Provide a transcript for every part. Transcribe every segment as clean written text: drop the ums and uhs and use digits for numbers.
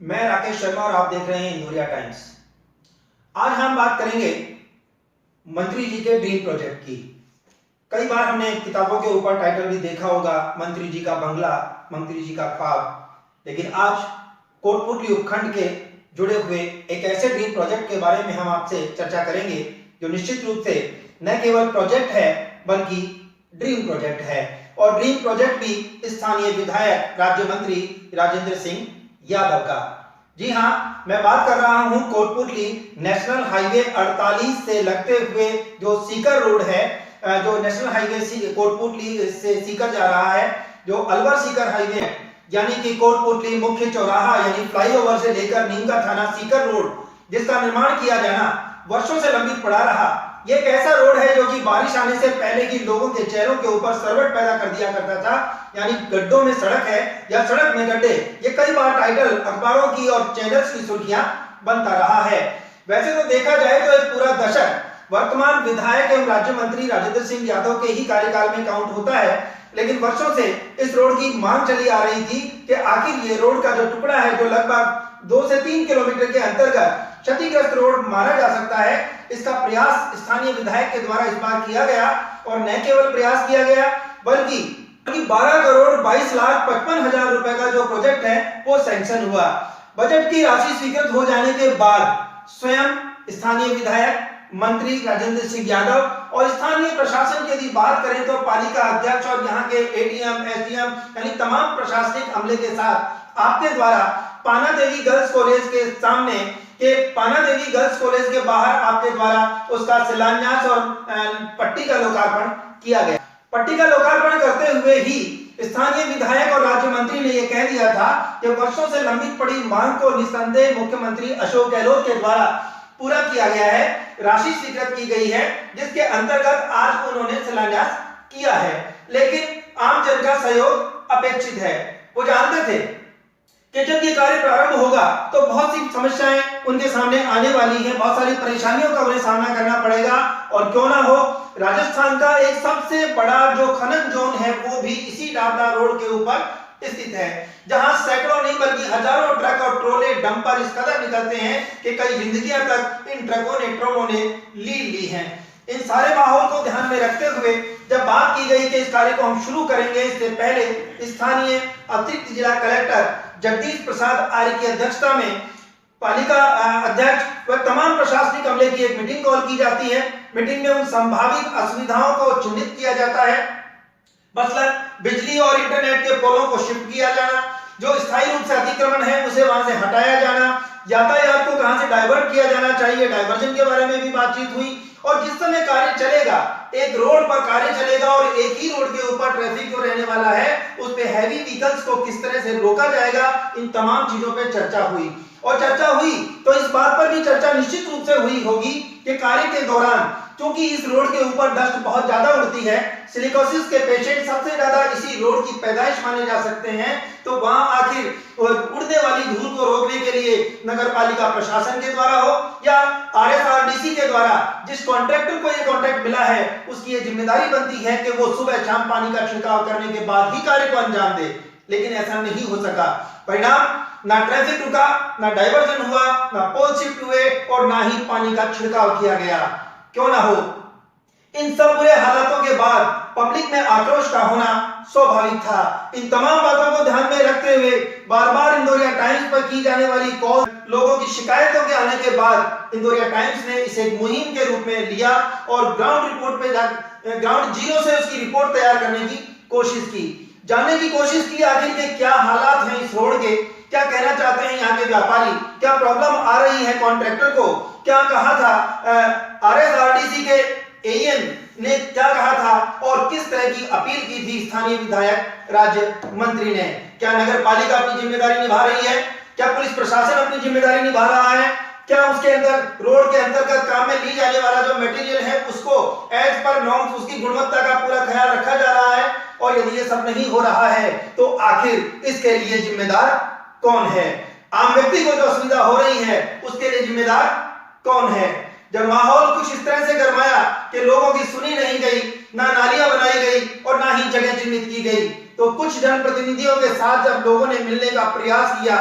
मैं राकेश शर्मा और आप देख रहे हैं इंदौरिया टाइम्स। आज हम बात करेंगे मंत्री जी के ड्रीम प्रोजेक्ट की। कई बार हमने किताबों के ऊपर टाइटल भी देखा होगा, मंत्री जी का बंगला, मंत्री जी का ख्वाब। लेकिन आज कोटपुतली उपखंड के जुड़े हुए एक ऐसे ड्रीम प्रोजेक्ट के बारे में हम आपसे चर्चा करेंगे जो निश्चित रूप से न केवल प्रोजेक्ट है बल्कि ड्रीम प्रोजेक्ट है। और ड्रीम प्रोजेक्ट भी स्थानीय विधायक राज्य मंत्री राजेंद्र सिंह यादव का। जी हाँ, मैं बात कर रहा हूं कोटपुतली नेशनल हाईवे 48 से लगते हुए जो सीकर रोड है, जो नेशनल हाईवे कोटपुतली से सीकर जा रहा है, जो अलवर सीकर हाईवे है, यानी कि कोटपुतली मुख्य चौराहा यानी फ्लाईओवर से लेकर नीमका थाना सीकर रोड, जिसका निर्माण किया जाना वर्षों से लंबित पड़ा रहा। ये एक ऐसा रोड है जो कि बारिश आने से पहले ही लोगों के चेहरों के ऊपर सरवट पैदा कर दिया करता था, यानी गड्ढों में सड़क है या सड़क में गड्ढे। ये कई बार टाइटल अखबारों की और चैनल्स की सुर्खियां बनता रहा है। वैसे तो देखा जाए तो एक पूरा दशक वर्तमान विधायक एवं राज्य मंत्री राजेंद्र सिंह यादव के ही कार्यकाल में काउंट होता है, लेकिन वर्षों से इस रोड की मांग चली आ रही थी कि आखिर ये रोड का जो टुकड़ा है, जो लगभग 2 से 3 किलोमीटर के अंतर्गत क्षतिग्रस्त रोड माना जा सकता है, इसका प्रयास स्थानीय विधायक के द्वारा इस बार किया गया। और न केवल प्रयास किया गया बल्कि 12 करोड़ 22 लाख 55 हजार रुपए का जो प्रोजेक्ट है वो सैंक्शन हुआ। बजट की राशि स्वीकृत हो जाने के बाद स्वयं स्थानीय विधायक मंत्री राजेंद्र सिंह यादव और स्थानीय प्रशासन की यदि बात करें तो पालिका अध्यक्ष और यहाँ के एडीएम, एसडीएम यानी तमाम प्रशासनिक अमले के साथ आपके द्वारा पाना देवी गर्ल्स कॉलेज के सामने के पाना देवी गर्ल्स कॉलेज के बाहर आपके द्वारा उसका शिलान्यास और पट्टी का लोकार्पण किया गया। पट्टी का लोकार्पण करते हुए ही स्थानीय विधायक और राज्य मंत्री ने यह कह दिया था कि वर्षों से लंबित पड़ी मांग को निस्संदेह मुख्यमंत्री अशोक गहलोत के द्वारा पूरा किया गया है, राशि स्वीकृत की गई है, जिसके अंतर्गत आज उन्होंने शिलान्यास किया है। लेकिन आम जन का सहयोग अपेक्षित है। वो जानते थे कि जब ये कार्य प्रारंभ होगा तो बहुत सी समस्याएं उनके सामने आने वाली हैं, बहुत सारी परेशानियों का उन्हें सामना करना पड़ेगा। और क्यों ना हो, राजस्थान का एक सबसे बड़ा जो खनन जोन है वो भी इसी डाबला रोड के ऊपर स्थित है, जहां सैकड़ों नहीं बल्कि हजारों ट्रक और ट्रोले डंपर इस कदर निकलते हैं कि कई जिंदगियां तक इन ट्रकों ने ट्रोलों ने ली हैं। इन सारे माहौल को ध्यान में रखते हुए जब बात की गई कि इस कार्य को हम शुरू करेंगे, इससे पहले स्थानीय अतिरिक्त जिला कलेक्टर जगदीश प्रसाद आर्य की अध्यक्षता में पालिका अध्यक्ष व तमाम प्रशासनिक अमले की एक मीटिंग कॉल की जाती है। मीटिंग में उन संभावित असुविधाओं को चिन्हित किया जाता है, मसलन बिजली और इंटरनेट के पोलों को शिफ्ट किया जाना, जो स्थायी रूप से अतिक्रमण है उसे वहां से हटाया जाना, यातायात को कहां से डाइवर्ट किया जाना चाहिए, डाइवर्जन के बारे में भी बातचीत हुई। और जिस समय कार्य चलेगा, एक रोड पर कार्य चलेगा और एक ही रोड के ऊपर ट्रैफिक जो रहने वाला है उस पे हैवी व्हीकल्स को किस तरह से रोका जाएगा, इन तमाम चीजों पे चर्चा हुई। और चर्चा हुई तो इस बात पर भी चर्चा निश्चित रूप से हुई होगी कि कार्य के दौरान क्योंकि इस रोड के ऊपर डस्ट बहुत ज्यादा उड़ती है, सिलिकोसिस के पेशेंट सबसे ज्यादा इसी रोड की पैदाइश माने जा सकते हैं, तो वहां आखिर उड़ने वाली धूल को रोकने के लिए नगर पालिका प्रशासन के द्वारा हो या आरएसआरडीसी के द्वारा जिस कॉन्ट्रैक्टर को ये कॉन्ट्रैक्ट मिला है उसकी ये जिम्मेदारी बनती है कि वो सुबह शाम पानी का छिड़काव करने के बाद ही कार्य को अंजाम दे। लेकिन ऐसा नहीं हो सका। परिणाम, ना ट्रैफिक रुका, ना डाइवर्जन हुआ, ना पोल शिफ्ट हुए और ना ही पानी का छिड़काव किया गया। क्यों ना हो, इन सब बुरे हालातों के बाद पब्लिक में आक्रोश का होना स्वाभाविक था। इन तमाम बातों को ध्यान में रखते हुए बार-बार इंदौरिया टाइम्स पर की जाने वाली कॉल, लोगों की शिकायतों के आने के बाद इंदौरिया टाइम्स ने इसे एक मुहिम के रूप में लिया और ग्राउंड रिपोर्ट पे ग्राउंड जीरो से उसकी रिपोर्ट तैयार करने की कोशिश की, जानने की कोशिश की आखिर के क्या हालात हैं इस रोड के, क्या कहना चाहते हैं यहाँ के व्यापारी, क्या प्रॉब्लम आ रही है कॉन्ट्रैक्टर को, क्या कहा था आरएसआरडीसी के एएन ने, क्या कहा था और किस तरह की अपील की थी स्थानीय विधायक राज्य मंत्री ने। क्या नगर पालिका अपनी जिम्मेदारी निभा रही है, क्या पुलिस प्रशासन अपनी जिम्मेदारी निभा रहा है, क्या उसके अंदर रोड के अंतर्गत काम में ली जाने वाला जो मटेरियल है उसको एज पर नॉर्म्स, उसकी गुणवत्ता का पूरा ख्याल रखा जा रहा है। और यदि ये सब नहीं हो रहा है तो आखिर इसके लिए जिम्मेदार कौन है? आम व्यक्ति को जो असुविधा हो रही है उसके लिए जिम्मेदार कौन है? जब माहौल कुछ इस तरह से गरमाया कि लोगों की सुनी नहीं गई, ना नालियां बनाई गई और ना ही जगह चिन्हित की गई, तो कुछ जनप्रतिनिधियों के साथ जब लोगों ने मिलने का प्रयास किया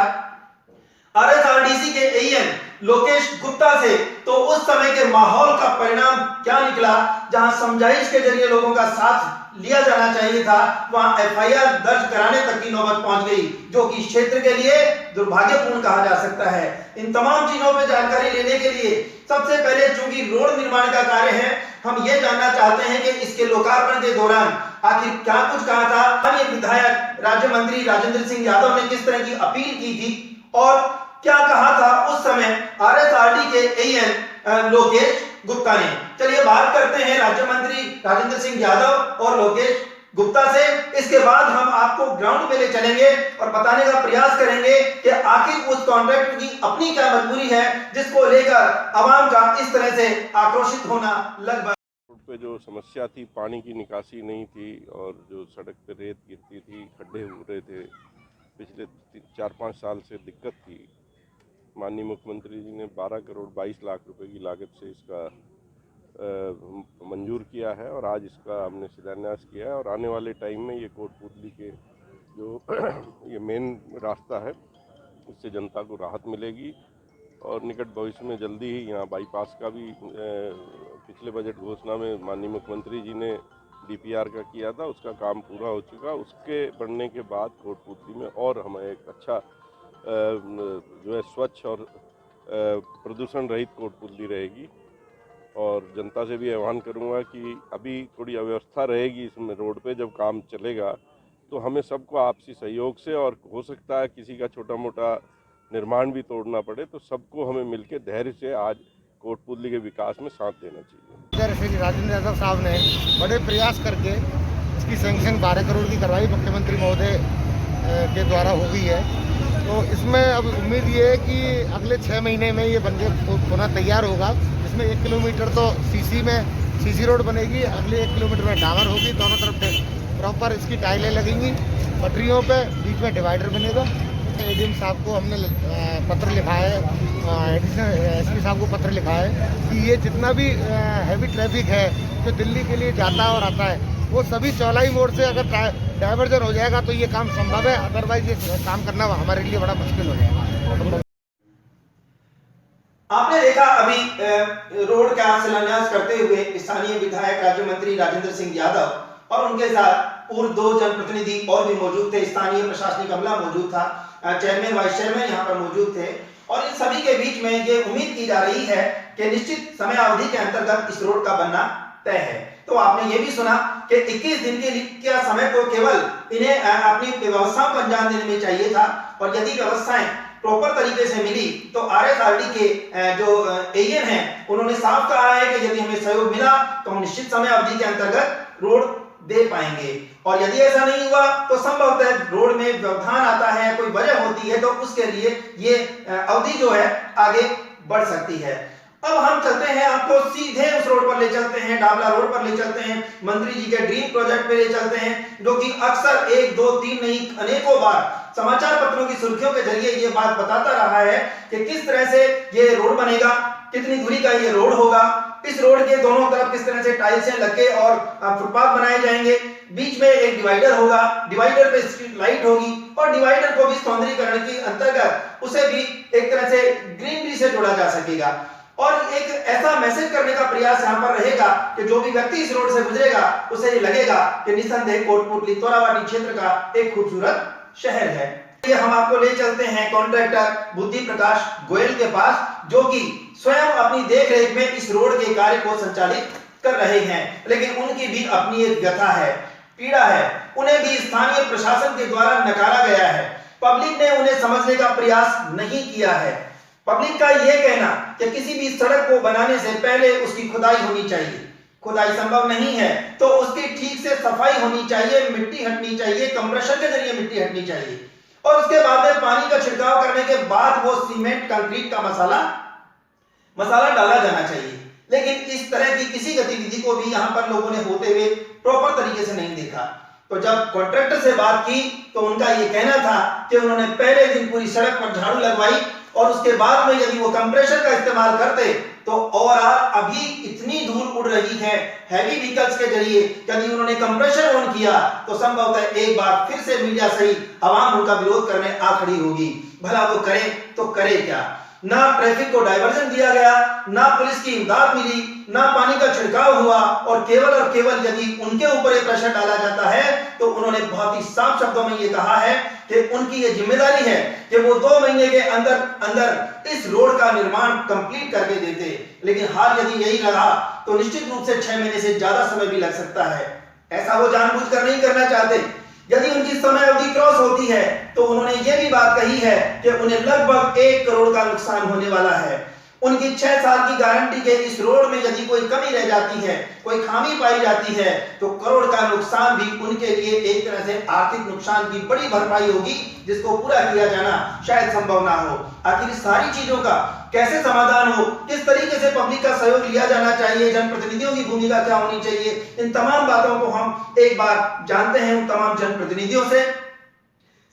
आरएसआरडीसी के एईएन लोकेश गुप्ता से, तो उस समय के माहौल का परिणाम क्या निकला, जहां समझाइश के जरिए लोगों का साथ लिया जाना चाहिए था, वहां एफआईआर दर्ज कराने तक की नौबत पहुंच गई, जो कि क्षेत्र के लिए दुर्भाग्यपूर्ण कहा जा सकता है। इन तमाम चीजों पर जानकारी लेने के लिए सबसे पहले चूंकि रोड निर्माण का कार्य है, हम ये जानना चाहते हैं कि इसके लोकार्पण के दौरान आखिर क्या कुछ कहा था। स्थानीय विधायक राज्य मंत्री राजेंद्र सिंह यादव ने किस तरह की अपील की थी और क्या कहा था उस समय आरएसआरडी के एईएन लोकेश गुप्ता ने। चलिए बात करते हैं राज्य मंत्री राजेंद्र सिंह यादव और लोकेश गुप्ता से। इसके बाद हम आपको ग्राउंड पे ले चलेंगे और बताने का प्रयास करेंगे कि आखिर उस कॉन्ट्रैक्ट की अपनी क्या मजबूरी है, जिसको लेकर आवाम का इस तरह से आक्रोशित होना लगभग। रोड पे जो समस्या थी, पानी की निकासी नहीं थी और जो सड़क पे रेत गिरती थी, खड्डे हो रहे थे, पिछले 4-5 साल से दिक्कत थी। माननीय मुख्यमंत्री जी ने 12 करोड़ 22 लाख रुपए की लागत से इसका मंजूर किया है और आज इसका हमने शिलान्यास किया है और आने वाले टाइम में ये कोटपूतली के जो ये मेन रास्ता है, इससे जनता को राहत मिलेगी और निकट भविष्य में जल्दी ही यहाँ बाईपास का भी पिछले बजट घोषणा में माननीय मुख्यमंत्री जी ने डीपीआर का किया था, उसका काम पूरा हो चुका। उसके बनने के बाद कोटपूतली में और हमें एक अच्छा जो है स्वच्छ और प्रदूषण रहित कोटपूतली रहेगी। और जनता से भी आह्वान करूंगा कि अभी थोड़ी अव्यवस्था रहेगी इसमें रोड पे, जब काम चलेगा तो हमें सबको आपसी सहयोग से, और हो सकता है किसी का छोटा मोटा निर्माण भी तोड़ना पड़े, तो सबको हमें मिलकर धैर्य से आज कोटपूतली के विकास में साथ देना चाहिए। श्री राजेंद्र यादव साहब ने बड़े प्रयास करके इसकी सैंक्शन 12 करोड़ की करवाई, मुख्यमंत्री महोदय के द्वारा हो गई है। तो इसमें अब उम्मीद ये है कि अगले 6 महीने में ये बन के पुनः तैयार होगा। इसमें 1 किलोमीटर तो सीसी रोड बनेगी, अगले 1 किलोमीटर में डामर होगी, दोनों तरफ प्रॉपर इसकी टाइलें लगेंगी, पटरियों पे बीच में डिवाइडर बनेगा। एडीएम साहब को हमने पत्र लिखा है, एडिशनल एसपी साहब को पत्र लिखा है कि ये जितना भी हैवी ट्रैफिक है जो दिल्ली के लिए जाता है और आता है, वो सभी चौलाई मोड़ से अगर डाइवर्जन हो जाएगा तो ये काम संभव है, अदरवाइज ये काम करना हमारे लिए बड़ा मुश्किल हो जाएगा। आपने देखा अभी रोड का शिलान्यास करते हुए स्थानीय विधायक राज्य मंत्री राजेंद्र सिंह यादव और उनके साथ पूर्व 2 जनप्रतिनिधि और भी मौजूद थे। स्थानीय प्रशासनिक अमला मौजूद था, चेयरमैन वाइस चेयरमैन यहाँ पर मौजूद थे और इन सभी के बीच में ये उम्मीद की जा रही है कि निश्चित समय अवधि के अंतर्गत इस रोड का बनना तय है। तो आपने ये भी सुना कि 21 दिन के समय को केवल इन्हें अपनी व्यवस्थाओं को अंजाम देने में चाहिए था और यदि व्यवस्थाएं प्रॉपर तरीके से मिली तो आरएसआरडी के जो एईएन हैं उन्होंने साफ कहा है कि यदि हमें सहयोग मिला तो हम निश्चित समय अवधि के अंतर्गत रोड दे पाएंगे और यदि ऐसा नहीं हुआ तो संभवतः रोड में व्यवधान आता है, कोई वजह होती है, तो उसके लिए ये अवधि जो है आगे बढ़ सकती है। अब हम चलते हैं, आपको सीधे उस रोड पर ले चलते हैं, डाबला रोड पर ले चलते हैं, मंत्री जी के ड्रीम प्रोजेक्ट पे ले चलते हैं, जो कि अक्सर 1, 2, 3 नहीं अनेकों बार समाचार पत्रों की सुर्खियों के जरिए ये बात बताता रहा है कि किस तरह से ये रोड बनेगा, कितनी दूरी का ये रोड होगा, इस रोड के दोनों तरफ किस तरह से टाइल्सें लगे और फुटपाथ बनाए जाएंगे, बीच में एक डिवाइडर होगा, डिवाइडर पे स्ट्रीट लाइट होगी और डिवाइडर को भी सौंदर्यीकरण के अंतर्गत उसे भी एक तरह से ग्रीनरी से जोड़ा जा सकेगा और एक ऐसा मैसेज करने का प्रयास यहाँ पर रहेगा कि जो भी व्यक्ति इस रोड से गुजरेगा उसे लगेगा कि निसंदेह कोटपूतली तोरावाटी क्षेत्र का एक खूबसूरत शहर है। ये हम आपको ले चलते हैं कॉन्ट्रैक्टर बुद्धि प्रकाश गोयल के पास, जो कि स्वयं अपनी देखरेख में इस रोड के कार्य को संचालित कर रहे हैं, लेकिन उनकी भी अपनी एक व्यथा है, पीड़ा है, उन्हें भी स्थानीय प्रशासन के द्वारा नकारा गया है, पब्लिक ने उन्हें समझने का प्रयास नहीं किया है। पब्लिक का यह कहना कि किसी भी सड़क को बनाने से पहले उसकी खुदाई होनी चाहिए, खुदाई संभव नहीं है तो उसकी ठीक से सफाई होनी चाहिए, मिट्टी हटनी चाहिए, कंप्रेशर के जरिए मिट्टी हटनी चाहिए और उसके बाद में पानी का छिड़काव करने के बाद वो सीमेंट कंक्रीट का मसाला डाला जाना चाहिए। लेकिन इस तरह की किसी गतिविधि को भी यहाँ पर लोगों ने होते हुए प्रॉपर तरीके से नहीं देखा। तो जब कॉन्ट्रैक्टर से बात की तो उनका ये कहना था कि उन्होंने पहले दिन पूरी सड़क पर झाड़ू लगवाई और उसके बाद में यदि वो कंप्रेशर का इस्तेमाल करते तो ओवरऑल अभी इतनी धूल उड़ रही है हैवी व्हीकल्स के जरिए, यदि उन्होंने कंप्रेशर ऑन किया तो संभवतः एक बार फिर से मीडिया सहित आवाम उनका विरोध करने आ खड़ी होगी। भला वो करे तो करे क्या? ना ट्रैफिक को डायवर्जन दिया गया, ना पुलिस की इमदाद मिली, ना पानी का छिड़काव हुआ, और केवल यदि उनके ऊपर एक प्रेशर डाला जाता है तो उन्होंने बहुत ही साफ शब्दों में ये कहा है कि उनकी ये जिम्मेदारी है कि वो 2 महीने के अंदर अंदर इस रोड का निर्माण कंप्लीट करके देते। लेकिन हाल यदि यही रहा तो निश्चित रूप से 6 महीने से ज्यादा समय भी लग सकता है। ऐसा वो जानबूझकर नहीं करना चाहते। यदि उनकी समय अवधि क्रॉस होती है तो उन्होंने ये भी बात कही है कि उन्हें लगभग 1 करोड़ का नुकसान होने वाला है। उनकी 6 साल की गारंटी के इस रोड में यदि कोई कमी रह जाती है, कोई खामी पाई जाती है, तो करोड़ का नुकसान भी उनके लिए एक तरह से आर्थिक नुकसान की बड़ी भरपाई होगी, जिसको पूरा किया जाना शायद संभव ना हो। आखिर इस सारी चीजों का कैसे समाधान हो, किस तरीके से पब्लिक का सहयोग लिया जाना चाहिए, जनप्रतिनिधियों की भूमिका क्या होनी चाहिए, इन तमाम बातों को हम एक बार जानते हैं उन तमाम जनप्रतिनिधियों से।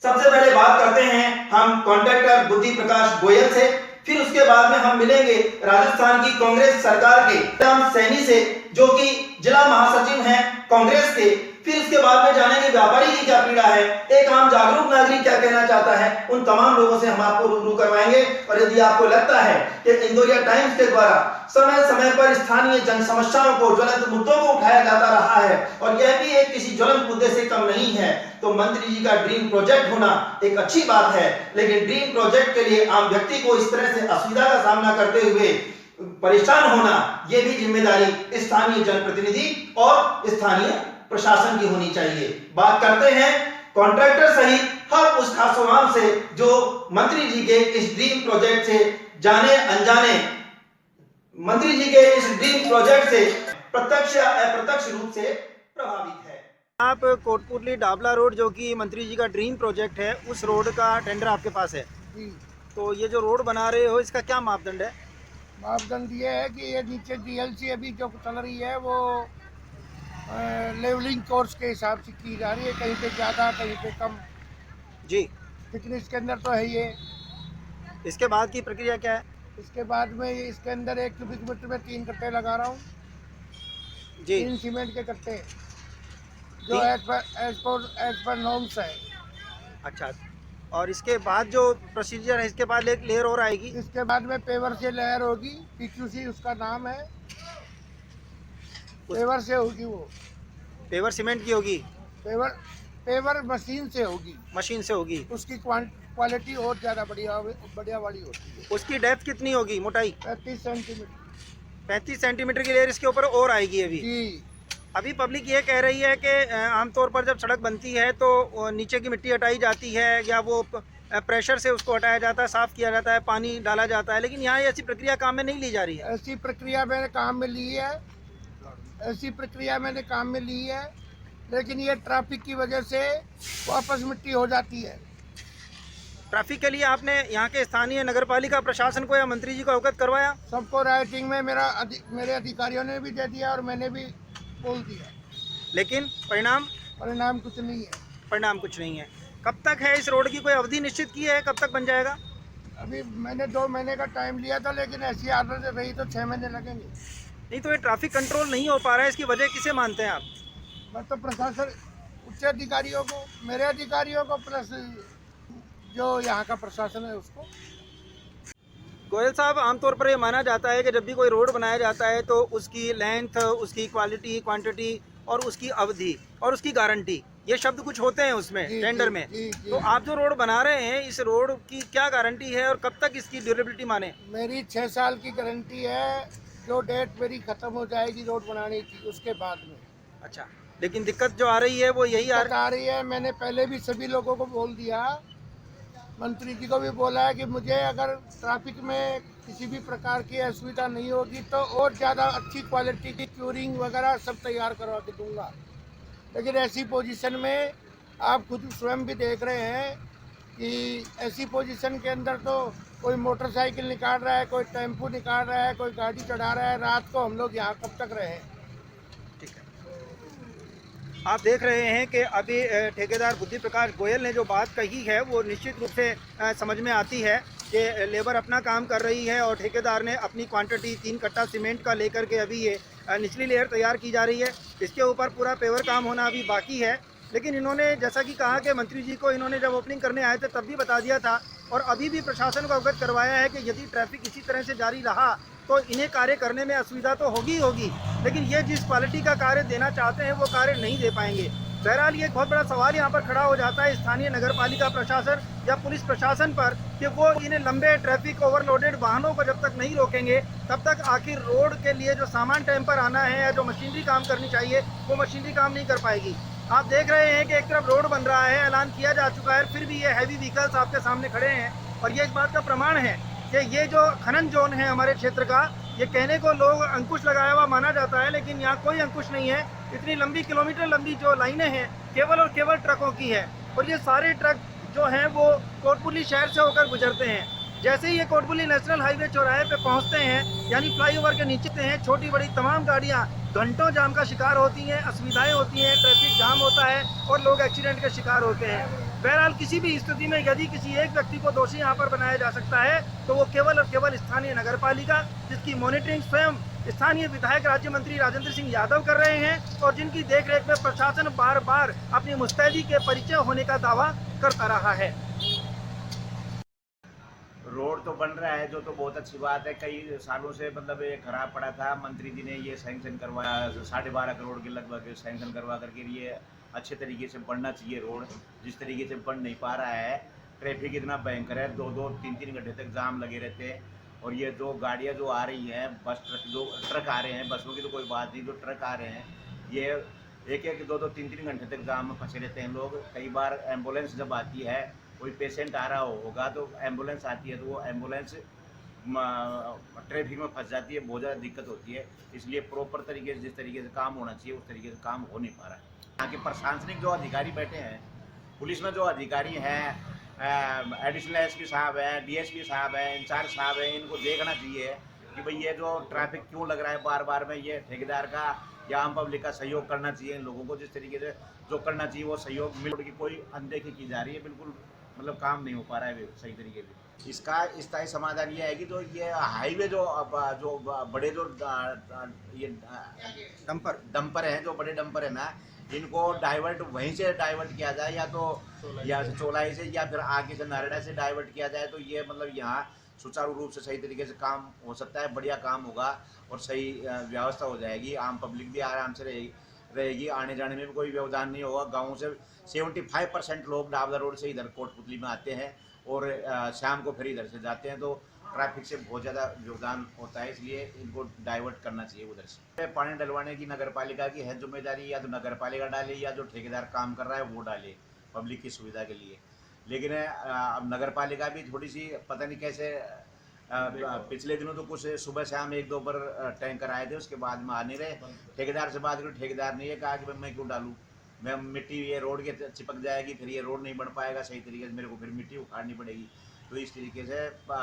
सबसे पहले बात करते हैं हम कॉन्ट्रैक्टर बुद्धि प्रकाश गोयल से, फिर उसके बाद में हम मिलेंगे राजस्थान की कांग्रेस सरकार के राम सैनी से, जो कि जिला महासचिव हैं कांग्रेस के। फिर उसके बाद में जानेंगे व्यापारी की क्या पीड़ा है, एक आम जागरूक नागरिक क्या कहना चाहता है, उन तमाम लोगों से हम आपको रूबरू करवाएंगे। और यदि आपको लगता है कि इंदौरिया टाइम्स के द्वारा समय समय पर स्थानीय जन समस्याओं को, ज्वलंत मुद्दों को उठाया जाता रहा है और यह भी एक किसी ज्वलंत मुद्दे से कम नहीं है, तो मंत्री जी का ड्रीम प्रोजेक्ट होना एक अच्छी बात है। लेकिन ड्रीम प्रोजेक्ट के लिए आम व्यक्ति को इस तरह से असुविधा का सामना करते हुए परेशान होना, यह भी जिम्मेदारी स्थानीय जनप्रतिनिधि और स्थानीय प्रशासन की होनी चाहिए। बात करते हैं कॉन्ट्रैक्टर सहित हर उस खास आवाम से जो मंत्री जी के इस ड्रीम प्रोजेक्ट से जाने अनजाने, मंत्री जी के इस ड्रीम प्रोजेक्ट से प्रत्यक्ष या अप्रत्यक्ष रूप से प्रभावित है। आप कोटपुतली डाबला रोड, जो कि मंत्री जी का ड्रीम प्रोजेक्ट है, उस रोड का टेंडर आपके पास है। तो ये जो रोड बना रहे हो, इसका क्या मापदंड है? मापदंड ये है कि ये नीचे डीएलसी अभी जो चल रही है वो लेवलिंग कोर्स के हिसाब से की जा रही है, कहीं पे ज़्यादा कहीं पे कम जी। थिकनेस के अंदर तो है ये। इसके बाद की प्रक्रिया क्या है? इसके बाद में इसके अंदर 1 क्यूबिक मीटर में 3 कट्टे लगा रहा हूँ जी। 3 सीमेंट के कट्टे, जो एज पर नॉर्म्स है। अच्छा, और इसके बाद जो प्रोसीजर है, इसके बाद एक लेयर और आएगी। इसके बाद में पेवर से लेयर होगी, पीक्यूसी उसका नाम है, पेवर से होगी। वो पेवर सीमेंट की होगी? पेवर मशीन से होगी। मशीन से होगी। उसकी क्वालिटी और ज़्यादा बढ़िया वाली होती है। उसकी डेप्थ कितनी होगी, मोटाई? 35 सेंटीमीटर। 35 सेंटीमीटर की लेयर इसके ऊपर और आएगी अभी जी। अभी पब्लिक ये कह रही है कि आमतौर पर जब सड़क बनती है तो नीचे की मिट्टी हटाई जाती है या वो प्रेशर से उसको हटाया जाता है, साफ़ किया जाता है, पानी डाला जाता है, लेकिन यहाँ ऐसी प्रक्रिया काम में नहीं ली जा रही है। ऐसी प्रक्रिया मैंने काम में ली है, लेकिन ये ट्रैफिक की वजह से वापस मिट्टी हो जाती है। ट्रैफिक के लिए आपने यहाँ के स्थानीय नगरपालिका प्रशासन को या मंत्री जी को अवगत करवाया? सबको राइटिंग में मेरे अधिकारियों ने भी दे दिया और मैंने भी बोल दिया, लेकिन परिणाम कुछ नहीं है। परिणाम कुछ नहीं है। कब तक है इस रोड की कोई अवधि निश्चित की है, कब तक बन जाएगा? अभी मैंने 2 महीने का टाइम लिया था, लेकिन ऐसी आदत रही तो 6 महीने लगेंगे। नहीं तो ये ट्रैफिक कंट्रोल नहीं हो पा रहा है, इसकी वजह किसे मानते हैं आप? मैं तो प्रशासन, उच्च अधिकारियों को, मेरे अधिकारियों को, प्लस जो यहाँ का प्रशासन है उसको। गोयल साहब, आमतौर पर ये माना जाता है कि जब भी कोई रोड बनाया जाता है तो उसकी लेंथ, उसकी क्वालिटी, क्वांटिटी और उसकी अवधि और उसकी गारंटी, ये शब्द कुछ होते हैं उसमें टेंडर में। तो आप जो रोड बना रहे हैं, इस रोड की क्या गारंटी है और कब तक इसकी ड्यूरेबिलिटी माने? मेरी 6 साल की गारंटी है, जो डेट मेरी ख़त्म हो जाएगी रोड बनाने की, उसके बाद में। अच्छा, लेकिन दिक्कत जो आ रही है वो यही आ रही है। मैंने पहले भी सभी लोगों को बोल दिया, मंत्री जी को भी बोला है कि मुझे अगर ट्रैफिक में किसी भी प्रकार की असुविधा नहीं होगी तो और ज़्यादा अच्छी क्वालिटी की क्यूरिंग वगैरह सब तैयार करवा के दूंगा। लेकिन ऐसी पोजीशन में आप खुद स्वयं भी देख रहे हैं कि ऐसी पोजीशन के अंदर तो कोई मोटरसाइकिल निकाल रहा है, कोई टेम्पो निकाल रहा है, कोई गाड़ी चढ़ा रहा है। रात को हम लोग यहाँ कब तक रहे? ठीक है, आप देख रहे हैं कि अभी ठेकेदार बुद्धि प्रकाश गोयल ने जो बात कही है वो निश्चित रूप से समझ में आती है। कि लेबर अपना काम कर रही है और ठेकेदार ने अपनी क्वांटिटी 3 कट्टा सीमेंट का लेकर के अभी ये निचली लेयर तैयार की जा रही है। इसके ऊपर पूरा पेवर काम होना अभी बाकी है। लेकिन इन्होंने जैसा कि कहा कि मंत्री जी को इन्होंने जब ओपनिंग करने आए थे तब भी बता दिया था और अभी भी प्रशासन को अवगत करवाया है कि यदि ट्रैफिक इसी तरह से जारी रहा तो इन्हें कार्य करने में असुविधा तो होगी होगी, लेकिन ये जिस क्वालिटी का कार्य देना चाहते हैं वो कार्य नहीं दे पाएंगे। बहरहाल ये एक बहुत बड़ा सवाल यहाँ पर खड़ा हो जाता है स्थानीय नगर पालिका प्रशासन या पुलिस प्रशासन पर कि वो इन्हें लंबे ट्रैफिक ओवरलोडेड वाहनों को जब तक नहीं रोकेंगे तब तक आखिर रोड के लिए जो सामान टाइम पर आना है या जो मशीनरी काम करनी चाहिए वो मशीनरी काम नहीं कर पाएगी। आप देख रहे हैं कि एक तरफ रोड बन रहा है, ऐलान किया जा चुका है, फिर भी ये हैवी व्हीकल्स आपके सामने खड़े हैं और ये इस बात का प्रमाण है कि ये जो खनन जोन है हमारे क्षेत्र का, ये कहने को लोग अंकुश लगाया हुआ माना जाता है लेकिन यहाँ कोई अंकुश नहीं है। इतनी लंबी किलोमीटर लंबी जो लाइनें हैं केवल और केवल ट्रकों की है और ये सारे ट्रक जो हैं वो कोटपुतली शहर से होकर गुजरते हैं। जैसे ही ये कोटपुतली नेशनल हाईवे चौराहे पे पहुंचते हैं यानी फ्लाईओवर के नीचे हैं, छोटी बड़ी तमाम गाड़ियां घंटों जाम का शिकार होती हैं, असुविधाएं होती हैं, ट्रैफिक जाम होता है और लोग एक्सीडेंट के शिकार होते हैं। बहरहाल किसी भी स्थिति में यदि किसी एक व्यक्ति को दोषी यहाँ पर बनाया जा सकता है तो वो केवल और केवल स्थानीय नगर पालिका, जिसकी मॉनिटरिंग स्वयं स्थानीय विधायक राज्य मंत्री राजेंद्र सिंह यादव कर रहे हैं और जिनकी देखरेख में प्रशासन बार बार अपनी मुस्तैदी के परिचय होने का दावा करता रहा है। रोड तो बन रहा है जो तो बहुत अच्छी बात है। कई सालों से मतलब ये खराब पड़ा था, मंत्री जी ने ये सैंक्शन करवाया, 12.5 करोड़ के लगभग सैंक्शन करवा करके ये अच्छे तरीके से बनना चाहिए रोड। जिस तरीके से बन नहीं पा रहा है, ट्रैफिक इतना भयंकर है, 2-2, 3-3 घंटे तक जाम लगे रहते हैं और ये जो गाड़ियाँ जो आ रही हैं, बस ट्रक जो ट्रक आ रहे हैं, बसों की तो कोई बात नहीं, जो ट्रक आ रहे हैं ये 1-1, 2-2, 3-3 घंटे तक जाम में फंसे रहते हैं लोग। कई बार एम्बुलेंस जब आती है, कोई पेशेंट आ रहा होगा तो एम्बुलेंस आती है तो वो एम्बुलेंस ट्रैफिक में फंस जाती है, बहुत ज़्यादा दिक्कत होती है। इसलिए प्रॉपर तरीके से जिस तरीके से काम होना चाहिए उस तरीके से काम हो नहीं पा रहा है। यहाँ के प्रशासनिक जो अधिकारी बैठे हैं, पुलिस में जो अधिकारी हैं, एडिशनल एसपी साहब हैं, डीएसपी साहब हैं, इंचार्ज साहब हैं, इनको देखना चाहिए कि भाई ये जो ट्रैफिक क्यों लग रहा है बार बार में, ये ठेकेदार का या आम पब्लिक का सहयोग करना चाहिए। इन लोगों को जिस तरीके से जो करना चाहिए वो सहयोग मिल की कोई अनदेखी की जा रही है, बिल्कुल मतलब काम नहीं हो पा रहा है सही तरीके से। इसका स्थायी समाधान ये है कि जो ये हाईवे जो बड़े जो ये डंपर हैं, जो बड़े डंपर है ना, इनको डाइवर्ट वहीं से डाइवर्ट किया जाए, या तो या चौलाई से या फिर आगे से नारेड़ा से डाइवर्ट किया जाए तो ये मतलब यहाँ सुचारू रूप से सही तरीके से काम हो सकता है, बढ़िया काम होगा और सही व्यवस्था हो जाएगी। आम पब्लिक भी आराम से रहेगी, आने जाने में भी कोई व्यवधान नहीं होगा। गाँव से 75% लोग डाबला रोड से इधर कोटपुतली में आते हैं और शाम को फिर इधर से जाते हैं, तो ट्रैफिक से बहुत ज़्यादा योगदान होता है। इसलिए इनको डाइवर्ट करना चाहिए उधर से। पानी डलवाने की नगर पालिका की है जिम्मेदारी, या तो नगर पालिका डाले या जो ठेकेदार काम कर रहा है वो डाले पब्लिक की सुविधा के लिए। लेकिन अब नगर पालिका भी थोड़ी सी पता नहीं कैसे, पिछले दिनों तो कुछ सुबह शाम 1-2 बार टैंकर आए थे, उसके बाद में आ नहीं रहे। ठेकेदार से बात करूँ, ठेकेदार ने ये कहा कि मैं क्यों डालूँ, मैं मिट्टी ये रोड के चिपक जाएगी, फिर ये रोड नहीं बन पाएगा सही तरीके से, मेरे को फिर मिट्टी उखाड़नी पड़ेगी। तो इस तरीके से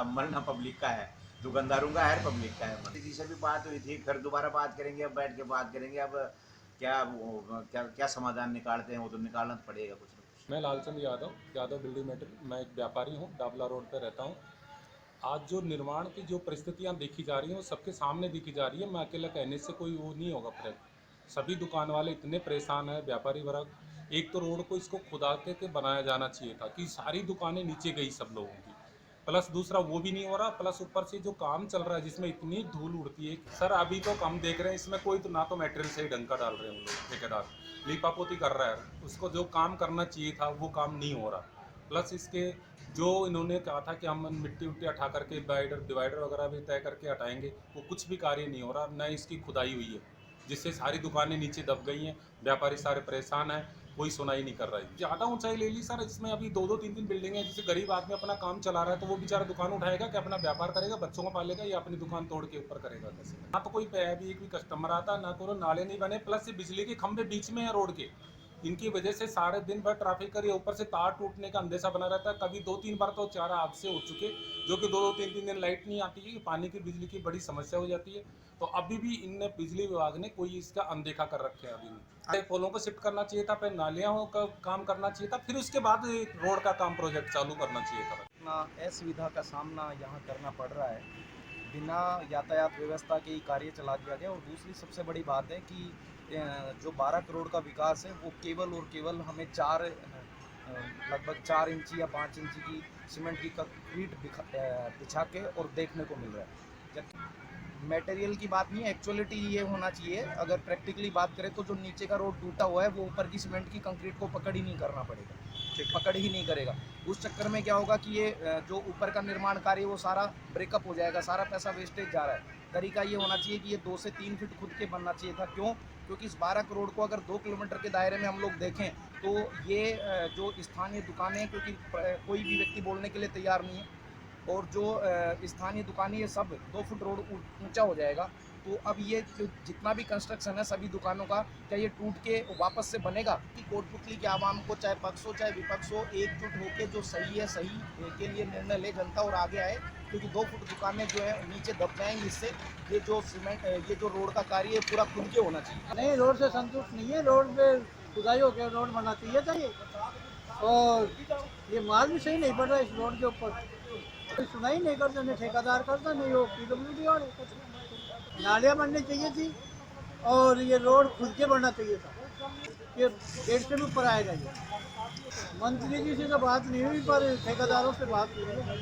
मरना पब्लिक का है, दुकानदारों का है, पब्लिक का है। मंत्री जी से भी बात हुई थी, फिर दोबारा बात करेंगे, अब बैठ के बात करेंगे। अब क्या समाधान निकालते हैं, वो तो निकालना तो पड़ेगा कुछ ना कुछ। मैं लालचंद यादव बिल्डिंग मेटेरियल, मैं एक व्यापारी हूँ, डाबला रोड पर रहता हूँ। आज जो निर्माण की जो परिस्थितियाँ देखी जा रही हैं वो सबके सामने देखी जा रही है। मैं अकेला कहने से कोई वो नहीं होगा। सभी दुकान वाले इतने परेशान हैं, व्यापारी वर्ग। एक तो रोड को इसको खुदा के बनाया जाना चाहिए था कि सारी दुकानें नीचे गई सब लोगों की, प्लस दूसरा वो भी नहीं हो रहा, प्लस ऊपर से जो काम चल रहा है जिसमें इतनी धूल उड़ती है। सर अभी तो हम देख रहे हैं इसमें कोई तो ना तो मटेरियल सही ढंग का डाल रहे हैं वो लोग, ठेकेदार लीपापोती कर रहा है, उसको जो काम करना चाहिए था वो काम नहीं हो रहा। प्लस इसके जो इन्होंने कहा था कि हम मिट्टी उट्टी हटा करके डिवाइडर वगैरह भी तय करके हटाएंगे, वो कुछ भी कार्य नहीं हो रहा। न इसकी खुदाई हुई है जिससे सारी दुकानें नीचे दब गई हैं, व्यापारी सारे परेशान हैं, कोई सुनाई नहीं कर रहा है। ज़्यादा ऊंचाई ले ली सर, इसमें अभी 2-2, 3-3 बिल्डिंगें हैं। जिससे गरीब आदमी अपना काम चला रहा है तो वो बेचारा दुकान उठाएगा कि अपना व्यापार करेगा, बच्चों को पालेगा या अपनी दुकान तोड़ के ऊपर करेगा कैसे? ना तो कोई भी एक भी कस्टमर आता, ना कोई नाले नहीं बने, प्लस ये बिजली के खंभे बीच में है रोड के, इनकी वजह से सारे दिन भर ट्रैफिक करिए, ऊपर से तार टूटने का अंदेशा बना रहता है। कभी 2-3 बार तो 4 हादसे हो चुके, जो कि 2-2 3-3 दिन लाइट नहीं आती है, पानी की बिजली की बड़ी समस्या हो जाती है। तो अभी भी इनने बिजली विभाग ने कोई इसका अनदेखा कर रखे हैं अभी नहीं। पोलों को शिफ्ट करना चाहिए था, फिर नालियों का काम करना चाहिए था, फिर उसके बाद रोड का काम प्रोजेक्ट चालू करना चाहिए था। इतना असुविधा का सामना यहाँ करना पड़ रहा है, बिना यातायात व्यवस्था के ही कार्य चला दिया गया। और दूसरी सबसे बड़ी बात है कि जो 12 करोड़ का विकास है वो केवल और केवल हमें लगभग 4 इंची या 5 इंची की सीमेंट की कंक्रीट बिछा के और देखने को मिल रहा है। मटेरियल की बात नहीं, एक्चुअलिटी ये होना चाहिए। अगर प्रैक्टिकली बात करें तो जो नीचे का रोड टूटा हुआ है वो ऊपर की सीमेंट की कंक्रीट को पकड़ ही नहीं करना पड़ेगा, पकड़ ही नहीं करेगा। उस चक्कर में क्या होगा कि ये जो ऊपर का निर्माण कार्य वो सारा ब्रेकअप हो जाएगा, सारा पैसा वेस्टेज जा रहा है। तरीका ये होना चाहिए कि ये 2 से 3 फीट खुद के बनना चाहिए था। क्यों? क्योंकि इस 12 करोड़ को अगर 2 किलोमीटर के दायरे में हम लोग देखें तो ये जो स्थानीय दुकानें हैं, क्योंकि कोई भी व्यक्ति बोलने के लिए तैयार नहीं है, और जो स्थानीय दुकानें ये सब 2 फुट रोड ऊंचा हो जाएगा। तो अब ये जो जितना भी कंस्ट्रक्शन है सभी दुकानों का, क्या ये टूट के वापस से बनेगा? कि कोटपुतली के आवाम को, चाहे पक्ष हो चाहे विपक्ष हो, एकजुट होकर जो सही है सही के लिए निर्णय ले जनता और आगे आए। क्योंकि 2 फुट दुकानें जो है नीचे दब जाएंगी। इससे ये जो सीमेंट, ये जो रोड का कार्य है पूरा खुल के होना चाहिए। नहीं, रोड से संतुष्ट नहीं है। रोड पे खुदाई होकर रोड बनना चाहिए। और ये माल भी सही नहीं पड़ रहा इस रोड के ऊपर, सुनाई नहीं करते, नहीं ठेकेदार करता, नहीं वो PWD वाले। नालियाँ बननी चाहिए थी और ये रोड खुद के बनना चाहिए था। ये गेट से भी ऊपर आएगा। ये मंत्री जी से तो बात नहीं हुई, पर ठेकेदारों से बात हुई है।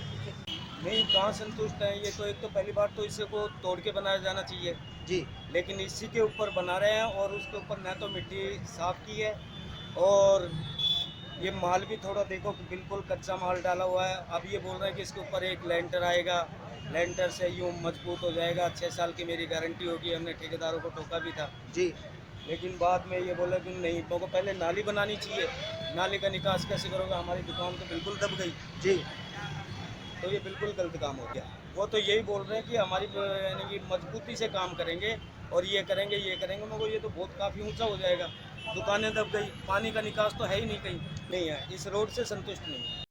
नहीं, कहाँ संतुष्ट है ये तो। एक तो पहली बार तो इसे को तोड़ के बनाया जाना चाहिए जी, लेकिन इसी के ऊपर बना रहे हैं। और उसके ऊपर न तो मिट्टी साफ की है, और ये माल भी थोड़ा देखो कि बिल्कुल कच्चा माल डाला हुआ है। अब ये बोल रहे हैं कि इसके ऊपर एक लेंटर आएगा, लेंटर से यूँ मजबूत हो जाएगा। 6 साल की मेरी गारंटी होगी। हमने ठेकेदारों को टोका भी था जी। लेकिन बाद में ये बोला कि नहीं, तो को पहले नाली बनानी चाहिए। नाली का निकास कैसे करोगे? हमारी दुकान तो बिल्कुल दब गई जी। तो ये बिल्कुल गलत काम हो गया। वो तो यही बोल रहे हैं कि हमारी यानी कि मजबूती से काम करेंगे और ये करेंगे ये करेंगे, मगर ये तो बहुत काफ़ी ऊंचा हो जाएगा। दुकानें दब गई, पानी का निकास तो है ही नहीं, कहीं नहीं है। इस रोड से संतुष्ट नहीं है।